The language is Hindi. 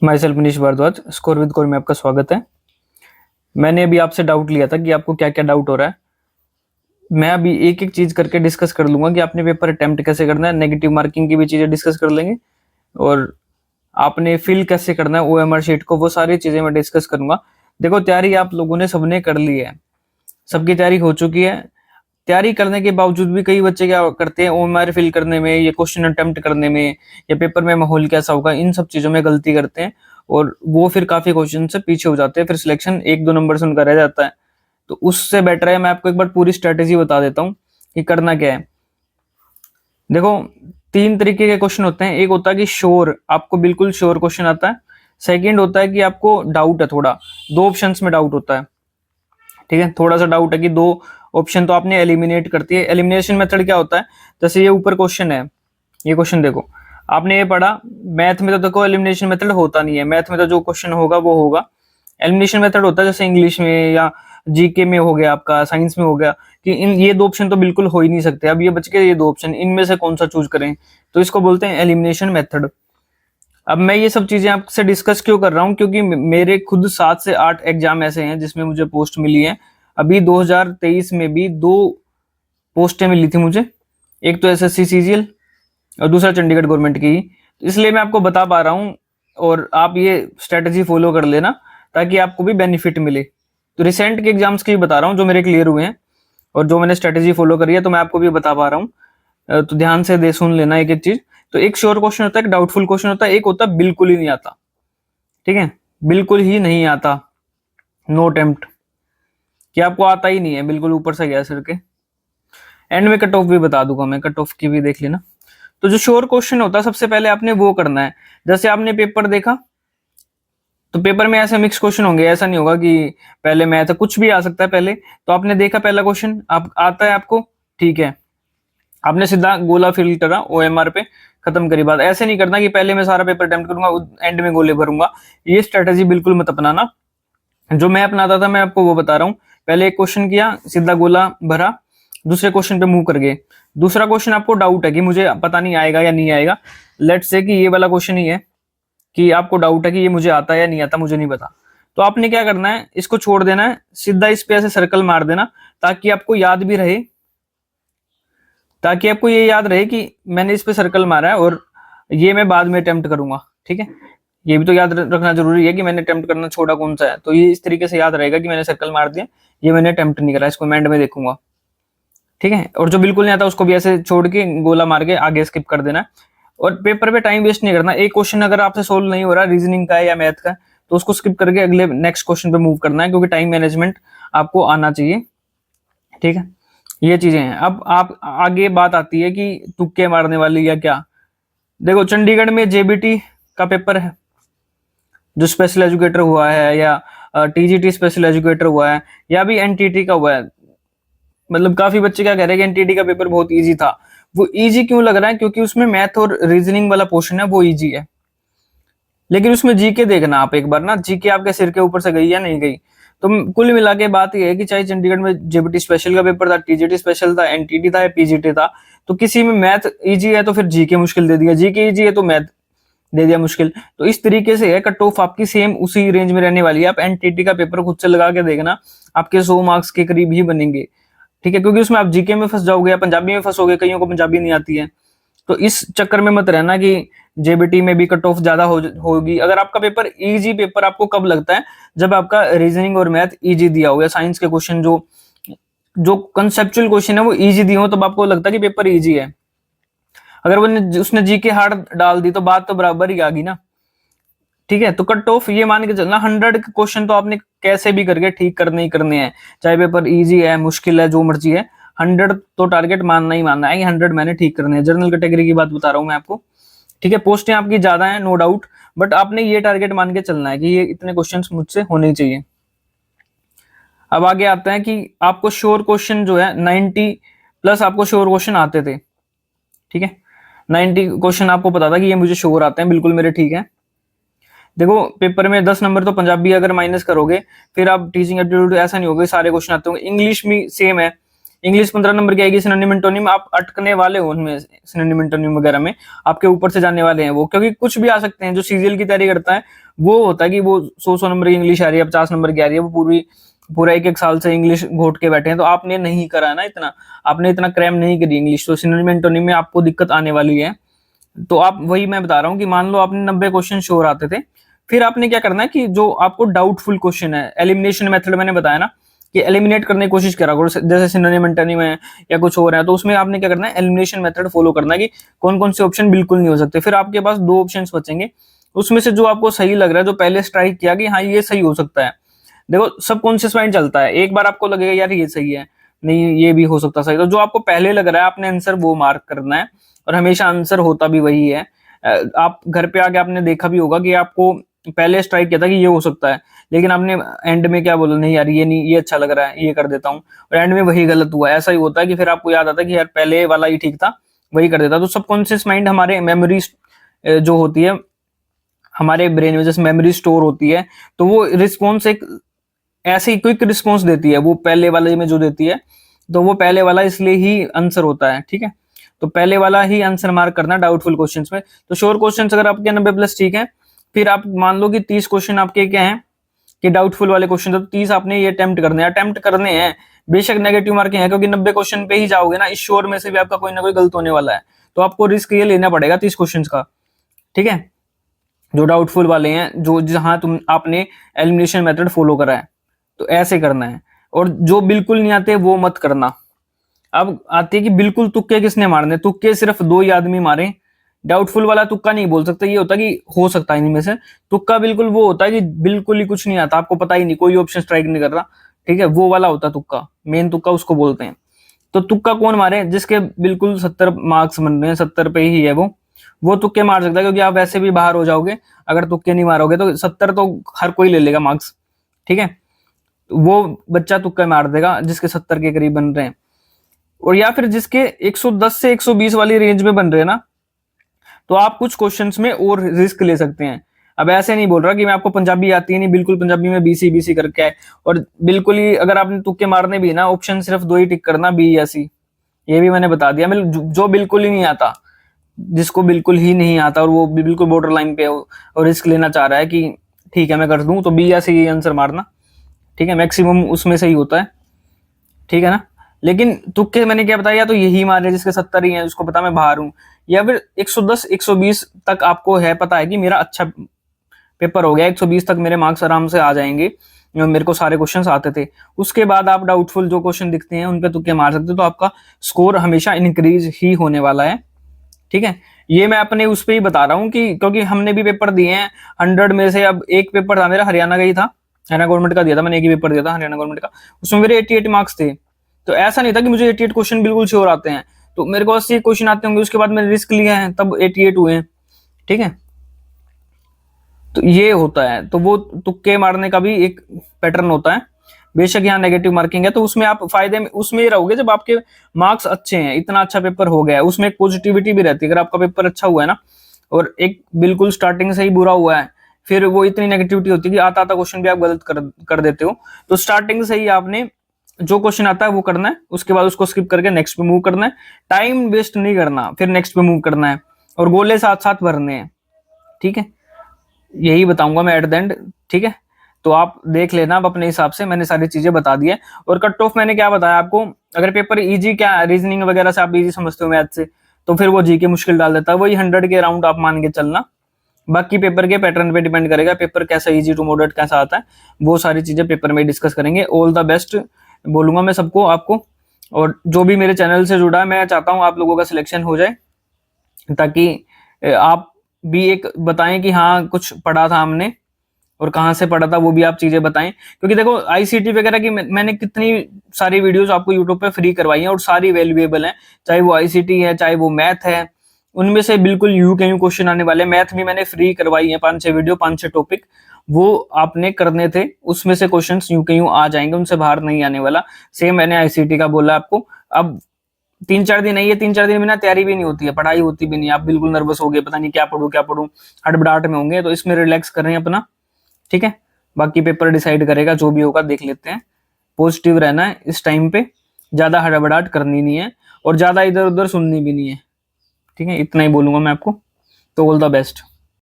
My self Manish Bhardwaj, score with core में आपका स्वागत है। मैंने अभी आपसे डाउट लिया था कि आपको क्या क्या डाउट हो रहा है। मैं अभी एक एक चीज करके डिस्कस कर लूंगा कि आपने पेपर अटेम्प्ट कैसे करना है, नेगेटिव मार्किंग की भी चीजें डिस्कस कर लेंगे और आपने फिल कैसे करना है ओएमआर शीट को, वो सारी चीजें मैं डिस्कस करूंगा। देखो, तैयारी आप लोगों ने सबने कर ली है, सबकी तैयारी हो चुकी है। तैयारी करने के बावजूद भी कई बच्चे क्या करते हैं, ओएमआर फिल करने में, ये क्वेश्चन अटेम्प्ट करने में, या पेपर में माहौल कैसा होगा, इन सब चीजों में गलती करते हैं और वो फिर काफी क्वेश्चन से पीछे हो जाते हैं, फिर सिलेक्शन 1-2 नंबर से उनका रह जाता है। तो उससे बेटर है मैं आपको एक बार पूरी स्ट्रेटेजी बता देता हूँ कि करना क्या है। देखो, 3 तरीके के क्वेश्चन होते हैं। एक होता है कि श्योर, आपको बिल्कुल श्योर क्वेश्चन आता है। सेकंड होता है कि आपको डाउट है थोड़ा, 2 ऑप्शंस में डाउट होता है। ठीक है, थोड़ा सा डाउट है कि 2 ऑप्शन तो आपने एलिमिनेट करती है। एलिमिनेशन मेथड क्या होता है, जैसे ये ऊपर क्वेश्चन है, ये क्वेश्चन देखो, आपने ये पढ़ा। मैथ में तो देखो एलिमिनेशन मेथड होता नहीं है, मैथ में तो जो क्वेश्चन होगा वो होगा। एलिमिनेशन मेथड होता है जैसे इंग्लिश में या जीके में हो गया, आपका साइंस में हो गया, कि इन ये 2 ऑप्शन तो बिल्कुल हो ही नहीं सकते। अब ये बच गए ये 2 ऑप्शन, इनमें से कौन सा चूज करें, तो इसको बोलते हैं एलिमिनेशन मेथड। अब मैं ये सब चीजें आपसे डिस्कस क्यों कर रहा हूँ, क्योंकि मेरे खुद 7 से 8 एग्जाम ऐसे हैं जिसमें मुझे पोस्ट मिली है। अभी 2023 में भी 2 पोस्टें मिली थी मुझे, एक तो एसएससी सीजीएल और दूसरा चंडीगढ़ गवर्नमेंट की ही। तो इसलिए मैं आपको बता पा रहा हूँ और आप ये स्ट्रेटजी फॉलो कर लेना ताकि आपको भी बेनिफिट मिले। तो रिसेंट के एग्जाम्स की बता रहा हूँ जो मेरे क्लियर हुए हैं और जो मैंने स्ट्रेटजी फॉलो करी है, तो मैं आपको भी बता पा रहा हूँ। तो ध्यान से दे सुन लेना एक एक चीज। तो एक श्योर क्वेश्चन होता है, एक डाउटफुल क्वेश्चन होता है, एक होता है बिल्कुल ही नहीं आता। ठीक है, बिल्कुल ही नहीं आता, नो अटेम्प्ट, कि आपको आता ही नहीं है, बिल्कुल ऊपर से गया सिर के। एंड में कट ऑफ भी बता दूंगा मैं, कट ऑफ की भी देख लेना। तो जो श्योर क्वेश्चन होता है सबसे पहले आपने वो करना है। जैसे आपने पेपर देखा तो पेपर में ऐसे मिक्स क्वेश्चन होंगे, ऐसा नहीं होगा कि पहले मैथ, कुछ भी आ सकता है पहले। तो आपने देखा पहला क्वेश्चन आप आता है आपको, ठीक है, आपने सीधा गोला फिल करा ओएमआर पे, खत्म करी बात। ऐसे नहीं करना कि पहले मैं सारा पेपर अटेम्प्ट करूंगा एंड में गोले भरूंगा, ये स्ट्रेटेजी बिल्कुल मत अपनाना। जो मैं अपनाता था मैं आपको वो बता रहा हूँ। पहले एक क्वेश्चन किया, सीधा गोला भरा, दूसरे क्वेश्चन पे मूव कर गए। दूसरा क्वेश्चन आपको डाउट है कि मुझे पता नहीं आएगा या नहीं आएगा, लेट्स से कि ये वाला क्वेश्चन ही है कि आपको डाउट है कि ये मुझे आता है या नहीं आता, मुझे नहीं पता। तो आपने क्या करना है, इसको छोड़ देना है, सीधा इस पे ऐसे सर्कल मार देना ताकि आपको याद भी रहे, ताकि आपको ये याद रहे कि मैंने इस पे सर्कल मारा है और ये मैं बाद में अटेम्प्ट करूंगा। ठीक है, ये भी तो याद रखना जरूरी है कि मैंने अटेम्प्ट करना छोड़ा कौन सा है। तो ये इस तरीके से याद रहेगा कि मैंने सर्कल मार दिया, ये मैंने अटेम्प्ट नहीं करा, इसको मैं एंड में देखूंगा। ठीक है, और जो बिल्कुल नहीं आता उसको भी ऐसे छोड़ के गोला मार के आगे स्किप कर देना। और पेपर पे टाइम वेस्ट नहीं करना। एक क्वेश्चन अगर आपसे सोल्व नहीं हो रहा, रीजनिंग का है या मैथ का, तो उसको स्किप करके अगले नेक्स्ट क्वेश्चन पे मूव करना है, क्योंकि टाइम मैनेजमेंट आपको आना चाहिए। ठीक है, ये चीजें हैं। अब आप आगे बात आती है कि तुक्के मारने वाली या क्या। देखो, चंडीगढ़ में जेबीटी का पेपर है, जो स्पेशल एजुकेटर हुआ है, या टीजीटी स्पेशल एजुकेटर हुआ है, या भी एनटीटी का हुआ है। मतलब काफी बच्चे क्या कह रहे हैं कि एनटीटी का पेपर बहुत इजी था। वो इजी क्यों लग रहा है, क्योंकि उसमें मैथ और रीजनिंग वाला पोर्शन है वो इजी है, लेकिन उसमें जीके देखना आप एक बार ना, जीके आपके सिर के ऊपर से गई या नहीं गई। तो कुल मिला के बात यह है कि चाहे चंडीगढ़ में जेबीटी स्पेशल का पेपर था, टीजीटी स्पेशल था, एनटीटी था या पीजीटी था, तो किसी में मैथ इजी है तो फिर जीके मुश्किल दे दिया, जीके इजी है तो मैथ दे दिया मुश्किल। तो इस तरीके से है, कट ऑफ आपकी सेम उसी रेंज में रहने वाली है। आप एनटीटी का पेपर खुद से लगा के देखना, आपके 100 मार्क्स के करीब ही बनेंगे। ठीक है, क्योंकि उसमें आप जीके में फंस जाओगे या पंजाबी में फंसोगे, कईयों को पंजाबी नहीं आती है। तो इस चक्कर में मत रहना कि जेबीटी में भी कट ऑफ ज्यादा होगी। अगर आपका पेपर इजी पेपर आपको कब लगता है, जब आपका रीजनिंग और मैथ इजी दिया हो, या साइंस के क्वेश्चन जो जो कंसेप्चुअल क्वेश्चन है वो इजी दिए हो, तब आपको लगता है कि पेपर इजी है। अगर वो उसने जीके हार्ड डाल दी तो बात तो बराबर ही आ गई ना। ठीक है, तो कट ऑफ ये मान के चलना 100 क्वेश्चन तो आपने कैसे भी करके ठीक करने ही करने हैं, चाहे पेपर इजी है मुश्किल है जो मर्जी है, 100 तो टारगेट मानना ही मानना है। 100 मैंने ठीक करने हैं। जनरल कैटेगरी की बात बता रहा हूं मैं आपको। ठीक है, पोस्टें आपकी ज्यादा है नो डाउट, बट आपने ये टारगेट मान के चलना है कि ये इतने क्वेश्चन मुझसे होने चाहिए। अब आगे आते हैं कि आपको श्योर क्वेश्चन जो है 90+ आपको श्योर क्वेश्चन आते थे। ठीक है, 90 क्वेश्चन आपको पता था कि ये मुझे श्योर आते हैं, बिल्कुल मेरे ठीक है। देखो, पेपर में 10 नंबर तो पंजाबी अगर माइनस करोगे, फिर आप टीचिंग एप्टीट्यूड ऐसा नहीं होगा सारे क्वेश्चन आते होंगे। इंग्लिश में सेम है, इंग्लिश 15 नंबर की आएगी, सिनोनिम एंटोनिम आप अटकने वाले हो उनमें, सिनोनिम एंटोनिम वगैरह में आपके ऊपर से जाने वाले हैं वो, क्योंकि कुछ भी आ सकते हैं। जो सीजीएल की तैयारी करता है वो होता है कि वो 100 नंबर की इंग्लिश आ रही है, 50 नंबर की आ रही है, वो पूरा एक साल से इंग्लिश घोट के बैठे हैं। तो आपने नहीं करा ना इतना, आपने इतना क्रैम नहीं करी इंग्लिश, तो सिनोनिम एंटोनिम में आपको दिक्कत आने वाली है। तो आप वही मैं बता रहा हूँ कि मान लो आपने 90 क्वेश्चन श्योर आते थे, फिर आपने क्या करना है कि जो आपको डाउटफुल क्वेश्चन है, एलिमिनेशन मेथड मैंने बताया ना कि एलिमिनेट करने की कोशिश करा करो, जैसे सिनोनिम एंटोनिम है या कुछ और है, तो उसमें आपने क्या करना है, एलिमिनेशन मेथड फॉलो करना है कि कौन कौन से ऑप्शन बिल्कुल नहीं हो सकते। फिर आपके पास 2 ऑप्शन बचेंगे, उसमें से जो आपको सही लग रहा है, जो पहले स्ट्राइक किया कि हाँ ये सही हो सकता है। देखो सबकॉन्शियस माइंड चलता है, एक बार आपको लगेगा यार ये सही है, नहीं ये भी हो सकता सही, तो जो आपको पहले लग रहा है आपने आंसर वो मार्क करना है, और हमेशा आंसर होता भी वही है। आप घर पे आके आपने देखा भी होगा कि आपको पहले स्ट्राइक किया था कि ये हो सकता है, लेकिन आपने एंड में क्या बोला, नहीं यार ये नहीं, ये अच्छा लग रहा है, ये कर देता हूँ, और एंड में वही गलत हुआ। ऐसा ही होता है कि फिर आपको याद आता है कि यार पहले वाला ही ठीक था, वही कर देता। तो सबकॉन्शियस माइंड हमारे मेमोरी जो होती है हमारे ब्रेन में, जैसे मेमोरी स्टोर होती है, तो वो रिस्पॉन्स एक ऐसे ही क्विक रिस्पॉन्स देती है, वो पहले वाले में जो देती है, तो वो पहले वाला इसलिए ही आंसर होता है। ठीक है, तो पहले वाला ही आंसर मार्क करना डाउटफुल क्वेश्चंस में। तो श्योर क्वेश्चंस अगर आपके 90+ ठीक है, फिर आप मान लो कि 30 क्वेश्चन आपके क्या हैं कि डाउटफुल वाले क्वेश्चन, तो 30 आपने ये अटेम्प्ट करने हैं। बेशक नेगेटिव मार्किंग है, क्योंकि 90 क्वेश्चन पे ही जाओगे ना, इस श्योर में से भी आपका कोई ना कोई गलत होने वाला है, तो आपको रिस्क ये लेना पड़ेगा 30 क्वेश्चन का। ठीक है, जो डाउटफुल वाले हैं, जो जहां आपने एलिमिनेशन मेथड फॉलो करा है, तो ऐसे करना है। और जो बिल्कुल नहीं आते वो मत करना। अब आती है कि बिल्कुल तुक्के किसने मारने, तुक्के सिर्फ 2 ही आदमी मारे। डाउटफुल वाला तुक्का नहीं बोल सकते, ये होता है कि हो सकता है इनमें से। तुक्का बिल्कुल वो होता है कि बिल्कुल ही कुछ नहीं आता, आपको पता ही नहीं, कोई ऑप्शन स्ट्राइक नहीं कर रहा। ठीक है, वो वाला होता है तुक्का, मेन तुक्का उसको बोलते हैं। तो तुक्का कौन मारे, जिसके बिल्कुल 70 मार्क्स बन रहे हैं, 70 पे ही है वो तुक्के मार सकता है, क्योंकि आप वैसे भी बाहर हो जाओगे अगर तुक्के नहीं मारोगे, तो 70 तो हर कोई ले लेगा मार्क्स। ठीक है, वो बच्चा तुक्का मार देगा जिसके 70 के करीब बन रहे हैं। और या फिर जिसके 110 से 120 वाली रेंज में बन रहे हैं ना, तो आप कुछ क्वेश्चंस में और रिस्क ले सकते हैं। अब ऐसे नहीं बोल रहा कि मैं आपको पंजाबी आती है नहीं, बिल्कुल पंजाबी में बीसी करके आए, और बिल्कुल ही अगर आपने तुक्के मारने भी ना, ऑप्शन सिर्फ 2 ही टिक करना, बी या सी, ये भी मैंने बता दिया। मतलब जो बिल्कुल ही नहीं आता, जिसको बिल्कुल ही नहीं आता और वो बिल्कुल बॉर्डर लाइन पे हो और रिस्क लेना चाह रहा है कि ठीक है मैं कर दूं, तो बी या सी आंसर मारना। ठीक है, मैक्सिमम उसमें से ही होता है। ठीक है ना, लेकिन तुक्के मैंने क्या बताया, तो यही मारे जिसके 70 ही हैं, उसको पता मैं बाहर हूं, या फिर 110 120 तक आपको है पता है कि मेरा अच्छा पेपर हो गया, 120 तक मेरे मार्क्स आराम से आ जाएंगे, मेरे को सारे क्वेश्चंस आते थे। उसके बाद आप डाउटफुल जो क्वेश्चन दिखते हैं उन पे तुक्के मार सकते हो, तो आपका स्कोर हमेशा इंक्रीज ही होने वाला है। ठीक है, ये मैं अपने उस पर ही बता रहा हूँ कि क्योंकि हमने भी पेपर दिए हैं 100 में से। अब एक पेपर था मेरा हरियाणा का ही था, हरियाणा गवर्नमेंट का दिया था मैंने, एक ही पेपर दिया था हरियाणा गवर्नमेंट का, उसमें मेरे 88 मार्क्स थे। तो ऐसा नहीं था कि मुझे 88 क्वेश्चन बिल्कुल श्योर आते हैं, तो मेरे को 80 क्वेश्चन आते होंगे, उसके बाद मैंने रिस्क लिया है तब 88 हुए हैं। ठीक है, तो ये होता है। तो वो तुक्के मारने का भी एक पैटर्न होता है। बेशक यहाँ नेगेटिव मार्किंग है, तो उसमें आप फायदे में उसमें रहोगे जब आपके मार्क्स अच्छे हैं, इतना अच्छा पेपर हो गया है, उसमें एक पॉजिटिविटी भी रहती है। अगर आपका पेपर अच्छा हुआ है ना, और एक बिल्कुल स्टार्टिंग से ही बुरा हुआ है, फिर वो इतनी नेगेटिविटी होती है कि आता क्वेश्चन भी आप गलत कर देते हो। तो स्टार्टिंग से ही आपने जो क्वेश्चन आता है वो करना है, उसके बाद उसको स्किप करके नेक्स्ट पे मूव करना है, टाइम वेस्ट नहीं करना, फिर नेक्स्ट पे मूव करना है, और गोले साथ साथ भरने हैं। ठीक है, यही बताऊंगा मैं एट द एंड। ठीक है, तो आप देख लेना अब अपने हिसाब से, मैंने सारी चीजें बता दी है। और कट ऑफ मैंने क्या बताया आपको, अगर पेपर इजी, क्या रीजनिंग वगैरह से आप इजी समझते हो मैथ से, तो फिर वो जी के मुश्किल डाल देता है, वही 100 के अराउंड आप मान के चलना। बाकी पेपर के पैटर्न पे डिपेंड करेगा, पेपर कैसा इजी टू मॉडरेट कैसा आता है, वो सारी चीजें पेपर में डिस्कस करेंगे। ऑल द बेस्ट बोलूंगा मैं सबको, आपको, और जो भी मेरे चैनल से जुड़ा है, मैं चाहता हूँ आप लोगों का सिलेक्शन हो जाए, ताकि आप भी एक बताएं कि हाँ कुछ पढ़ा था हमने, और कहाँ से पढ़ा था वो भी आप चीजें बताएं। क्योंकि देखो आईसीटी वगैरह की मैंने कितनी सारी वीडियोस आपको यूट्यूब पे फ्री करवाई हैं, और सारी वैल्यूएबल हैं, चाहे वो आईसीटी है चाहे वो मैथ है, उनमें से बिल्कुल यू के यू क्वेश्चन आने वाले। मैथ भी मैंने फ्री करवाई है, 5-6 वीडियो, 5-6 टॉपिक, वो आपने करने थे, उसमें से क्वेश्चन यू के यू आ जाएंगे, उनसे बाहर नहीं आने वाला। सेम मैंने आईसीटी का बोला आपको। अब 3-4 दिन नहीं है, 3-4 दिन में ना तैयारी भी नहीं होती है, पढ़ाई होती भी नहीं, आप बिल्कुल नर्वस हो गए, पता नहीं क्या पढ़ूं हड़बड़ाहट में होंगे, तो इसमें रिलैक्स कर रहे हैं अपना। ठीक है, बाकी पेपर डिसाइड करेगा, जो भी होगा देख लेते हैं। पॉजिटिव रहना है इस टाइम पे, ज्यादा हड़बड़ाहट करनी नहीं है और ज्यादा इधर उधर सुननी भी नहीं है। ठीक है, इतना ही बोलूंगा मैं आपको। तो ऑल द बेस्ट।